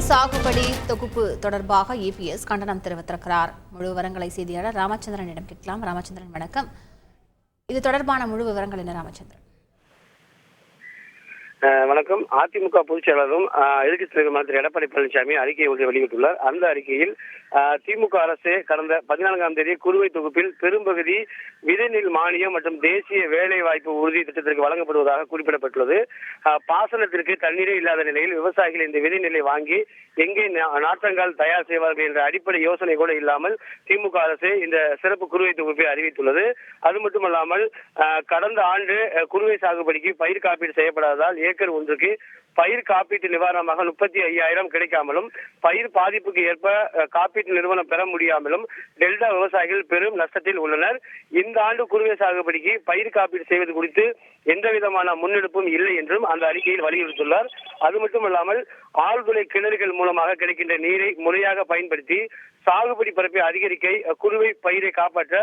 சாகுபடி தொகுப்பு தொடர்பாக இபிஎஸ் கண்டனம் தெரிவித்திருக்கிறார். முழு விவரங்களை செய்தியாளர் ராமச்சந்திரனிடம் கேட்கலாம். ராமச்சந்திரன் வணக்கம். இது தொடர்பான முழு விவரங்கள் என்ன ராமச்சந்திரன்? வணக்கம். அதிமுக பொதுச் செயலாளரும் எதிர்க்கட்சித் தலைவர் மந்திரி எடப்பாடி பழனிசாமி அறிக்கையை ஒன்றை வெளியிட்டுள்ளார். அந்த அறிக்கையில் திமுக அரசு கடந்த 14ஆம் தேதி குறுவை தொகுப்பில் பெரும்பகுதி விதைநெல் மானியம் மற்றும் தேசிய வேலை வாய்ப்பு உறுதி திட்டத்திற்கு வழங்கப்படுவதாக குறிப்பிடப்பட்டுள்ளது. பாசனத்திற்கு தண்ணீரே இல்லாத நிலையில் விவசாயிகள் இந்த விதைநெல்லை வாங்கி எங்கே நாற்றங்கால் தயார் செய்வார்கள் என்ற அடிப்படை யோசனை கூட இல்லாமல் திமுக அரசு இந்த சிறப்பு குறுவை தொகுப்பை அறிவித்துள்ளது. அது மட்டுமல்லாமல் கடந்த ஆண்டு குறுவை சாகுபடிக்கு பயிர் காப்பீடு செய்யப்படாததால் ஏக்கர் ஒன்றுக்கு பயிர் காப்பீட்டு நிவாரணமாக 35,000 கிடைக்காமலும் பயிர் பாதிப்புக்கு ஏற்ப காப்பீட்டு நிறுவனம் பெற முடியாமலும் டெல்டா விவசாயிகள் பெரும் நஷ்டத்தில் உள்ளனர். இந்த ஆண்டு குறுவை சாகுபடிக்கு பயிர் காப்பீடு செய்வது குறித்து எந்த விதமான முன்னெடுப்பும் இல்லை என்றும் அந்த அறிக்கையில் வலியுறுத்தியுள்ளார். அது மட்டுமல்லாமல் ஆழ்துளை கிணறுகள் மூலமாக கிடைக்கின்ற நீரை முறையாக பயன்படுத்தி சாகுபடி பரப்பை அதிகரிக்க குறுவை பயிரை காப்பாற்ற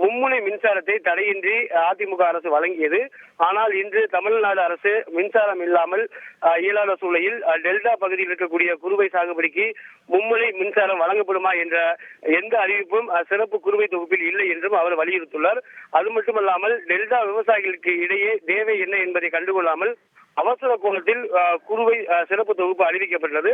மும்முனை மின்சாரத்தை தடையின்றி அதிமுக அரசு வழங்கியது. ஆனால் இன்று தமிழ்நாடு அரசு மின்சாரம் இல்லாமல் இயலாத சூழலில் டெல்டா பகுதியில் இருக்கக்கூடிய குறுவை சாகுபடிக்கு மும்முனை மின்சாரம் வழங்கப்படுமா என்ற எந்த அறிவிப்பும் சிறப்பு குறுவை தொகுப்பில் இல்லை என்றும் அவர் வலியுறுத்தியுள்ளார். அது மட்டுமல்லாமல் டெல்டா விவசாயிகளுக்கு இடையே தேவை என்ன என்பதை கண்டுகொள்ளாமல் அவசர கோலத்தில் குறுவை சிறப்பு தொகுப்பு அறிவிக்கப்பட்டது.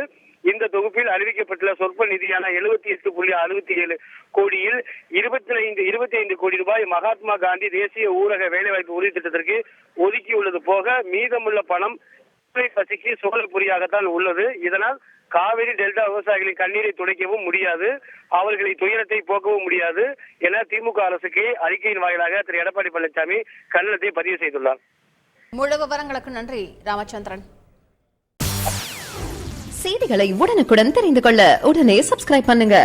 இந்த தொகுப்பில் அறிவிக்கப்பட்டுள்ள சொற்ப நிதியான 78.67 கோடியில் 25 கோடி ரூபாய் மகாத்மா காந்தி தேசிய ஊரக வேலைவாய்ப்பு உறுதி திட்டத்திற்கு ஒதுக்கியுள்ளது போக மீதமுள்ள பணம் பசிக்கு சோழப்புரியாகத்தான் உள்ளது. இதனால் காவிரி டெல்டா விவசாயிகளின் கண்ணீரை துடைக்கவும் முடியாது, அவர்களை துயரத்தை போக்கவும் முடியாது என திமுக அரசுக்கு அறிக்கையின் வாயிலாக திரு எடப்பாடி பழனிசாமி கண்டனத்தை பதிவு செய்துள்ளார். முழு விவரங்களுக்கு நன்றி ராமச்சந்திரன். செய்திகளை உடனுக்குடன் தெரிந்து கொள்ள உடனே சப்ஸ்கிரைப் பண்ணுங்க.